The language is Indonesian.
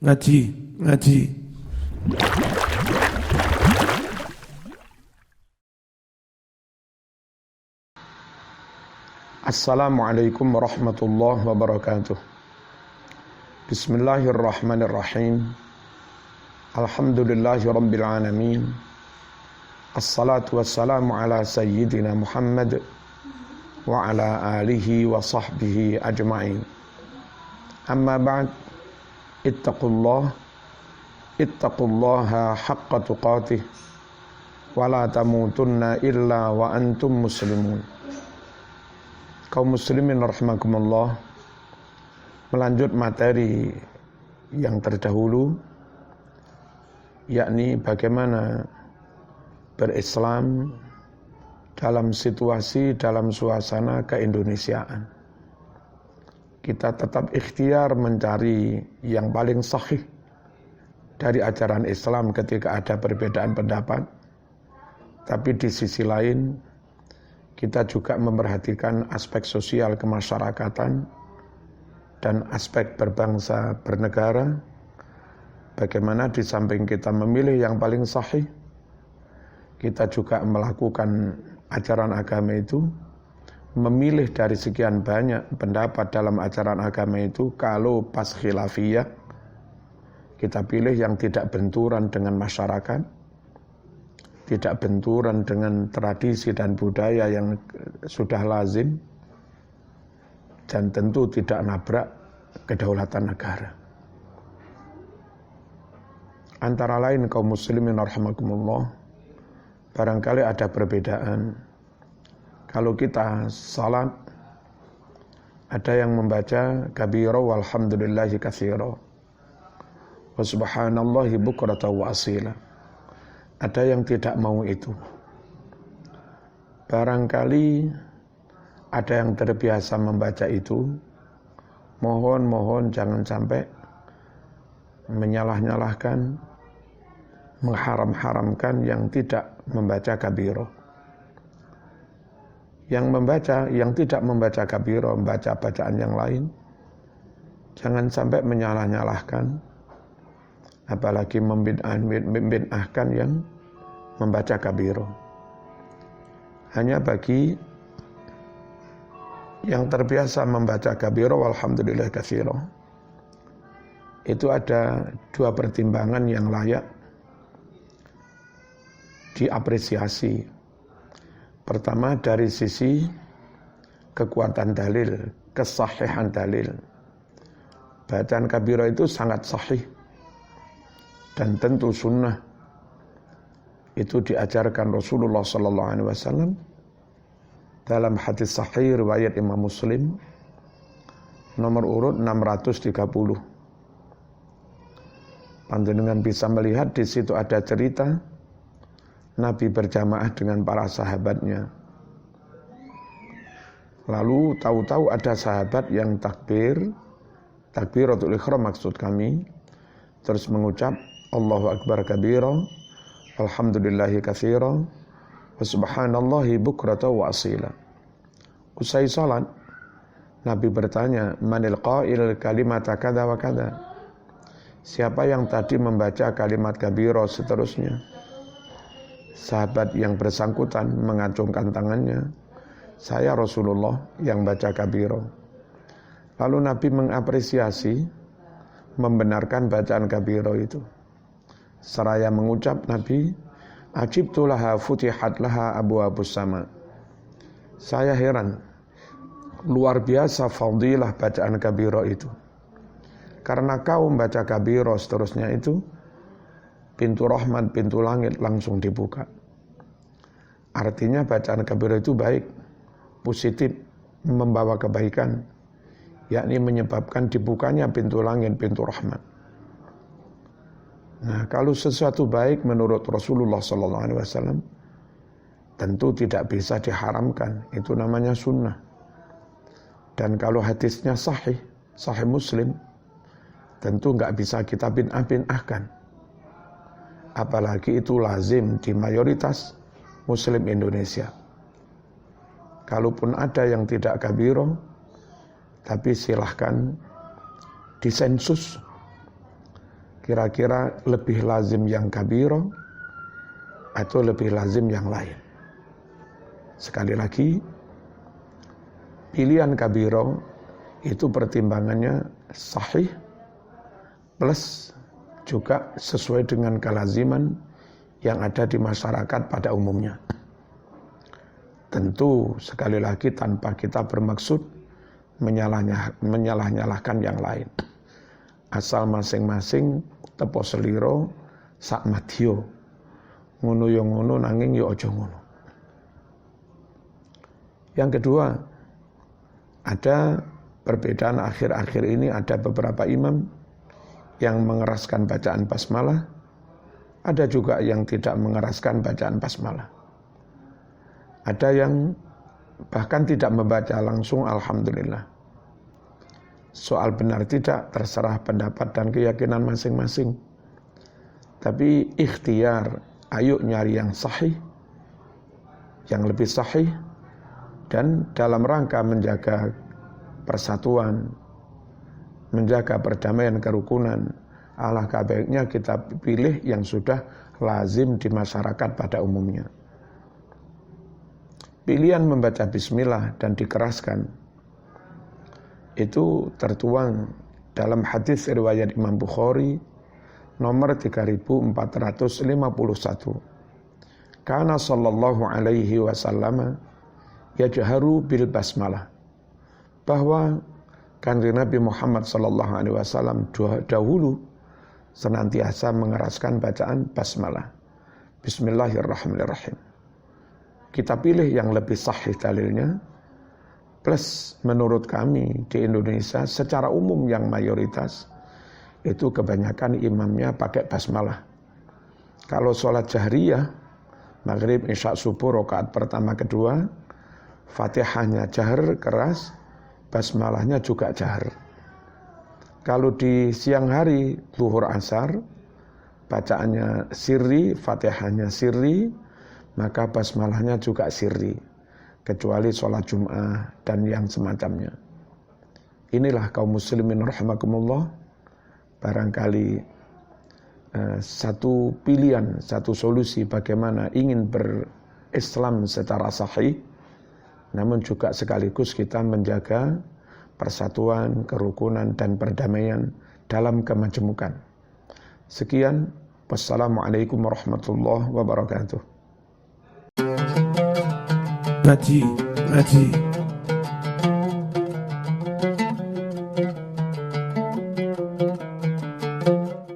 Ngaji, ngaji. Assalamualaikum warahmatullahi wabarakatuh. Bismillahirrahmanirrahim. Alhamdulillahi rabbil alamin. Assalatu wassalamu ala sayyidina Muhammad wa ala alihi wa sahbihi ajma'in. Amma ba'd. Ittaqullaha haqqa tuqatih wa la tamutunna illa wa antum muslimun. Kaum muslimin rahimakumullah, melanjut materi yang terdahulu, yakni bagaimana berislam dalam situasi, dalam suasana keindonesiaan. Kita tetap ikhtiar mencari yang paling sahih dari ajaran Islam ketika ada perbedaan pendapat. Tapi di sisi lain, kita juga memperhatikan aspek sosial kemasyarakatan dan aspek berbangsa bernegara. Bagaimana di samping kita memilih yang paling sahih, kita juga melakukan ajaran agama itu, memilih dari sekian banyak pendapat dalam ajaran agama itu. Kalau pas khilafiyah, kita pilih yang tidak benturan dengan masyarakat, tidak benturan dengan tradisi dan budaya yang sudah lazim, dan tentu tidak nabrak kedaulatan negara. Antara lain kaum muslimin rahimakumullah, barangkali ada perbedaan. Kalau kita salat, ada yang membaca kabira walhamdulillahi katsira wa subhanallahi bukratan wa asila. Ada yang tidak mau itu. Barangkali ada yang terbiasa membaca itu. Mohon jangan sampai menyalah-nyalahkan, mengharam-haramkan yang tidak membaca kabira. Yang tidak membaca kabira, membaca bacaan yang lain, jangan sampai menyalah-nyalahkan, apalagi membid'ahkan yang membaca kabira. Hanya bagi yang terbiasa membaca kabira walhamdulillah katsira, itu ada dua pertimbangan yang layak diapresiasi. Pertama, dari sisi kekuatan dalil, kesahihan dalil. Bacaan kabira itu sangat sahih dan tentu sunnah. Itu diajarkan Rasulullah SAW dalam hadis sahih riwayat Imam Muslim nomor urut 630. Panjenengan bisa melihat di situ ada cerita Nabi berjamaah dengan para sahabatnya. Lalu tahu-tahu ada sahabat yang takbiratul ihram maksud kami, terus mengucap Allahu akbar kabira, alhamdulillahi katsira, wa subhanallahi bukratan wa asila. Usai salat, Nabi bertanya, manil qail kalimata kada wa kada? Siapa yang tadi membaca kalimat kabira seterusnya? Sahabat yang bersangkutan mengacungkan tangannya, saya Rasulullah yang baca kabira. Lalu Nabi mengapresiasi, membenarkan bacaan kabira itu. Seraya mengucap Nabi, ajibtu laha futihat laha abwaabus sama. Saya heran, luar biasa fadilah bacaan kabira itu. Karena kau membaca kabira seterusnya itu, pintu rahmat, pintu langit langsung dibuka. Artinya bacaan kabira itu baik, positif, membawa kebaikan, yakni menyebabkan dibukanya pintu langit, pintu rahmat. Nah, kalau sesuatu baik menurut Rasulullah SAW, tentu tidak bisa diharamkan. Itu namanya sunnah. Dan kalau hadisnya sahih Muslim, tentu nggak bisa kita bid'ah-bid'ahkan. Apalagi itu lazim di mayoritas Muslim Indonesia. Kalaupun ada yang tidak kabiro, tapi silahkan disensus kira-kira lebih lazim yang kabiro atau lebih lazim yang lain? Sekali lagi, pilihan kabiro itu pertimbangannya sahih plus juga sesuai dengan kelaziman yang ada di masyarakat pada umumnya. Tentu sekali lagi tanpa kita bermaksud menyalah-nyalahkan yang lain. Asal masing-masing tepo seliro sak madya. Ngono yo ngono nanging yo aja ngono. Yang kedua, ada perbedaan akhir-akhir ini, ada beberapa imam yang mengeraskan bacaan basmalah, ada juga yang tidak mengeraskan bacaan basmalah. Ada yang bahkan tidak membaca langsung alhamdulillah. Soal benar tidak terserah pendapat dan keyakinan masing-masing. Tapi ikhtiar, ayo nyari yang sahih, yang lebih sahih, dan dalam rangka menjaga persatuan, menjaga perdamaian kerukunan, alangkah baiknya kita pilih yang sudah lazim di masyarakat pada umumnya. Pilihan membaca bismillah dan dikeraskan itu tertuang dalam hadis riwayat Imam Bukhari nomor 3451. Kana sallallahu alaihi wasallam yajharu bil basmalah. Bahwa Kanjeng Nabi Muhammad sallallahu alaihi wasallam dahulu senantiasa mengeraskan bacaan basmalah. Bismillahirrahmanirrahim. Kita pilih yang lebih sahih dalilnya, plus menurut kami di Indonesia secara umum yang mayoritas itu kebanyakan imamnya pakai basmalah. Kalau sholat jahriyah, maghrib, isya, subuh, rakaat pertama kedua, fatihahnya jahar keras, basmalahnya juga jahar. Kalau di siang hari, zuhur asar, bacaannya sirri, fatihahnya sirri, maka basmalahnya juga sirri, kecuali sholat Jum'ah dan yang semacamnya. Inilah kaum muslimin rahimakumullah, barangkali satu pilihan, satu solusi bagaimana ingin berislam secara sahih, namun juga sekaligus kita menjaga persatuan, kerukunan, dan perdamaian dalam kemajemukan. Sekian, wassalamualaikum warahmatullahi wabarakatuh. Ngaji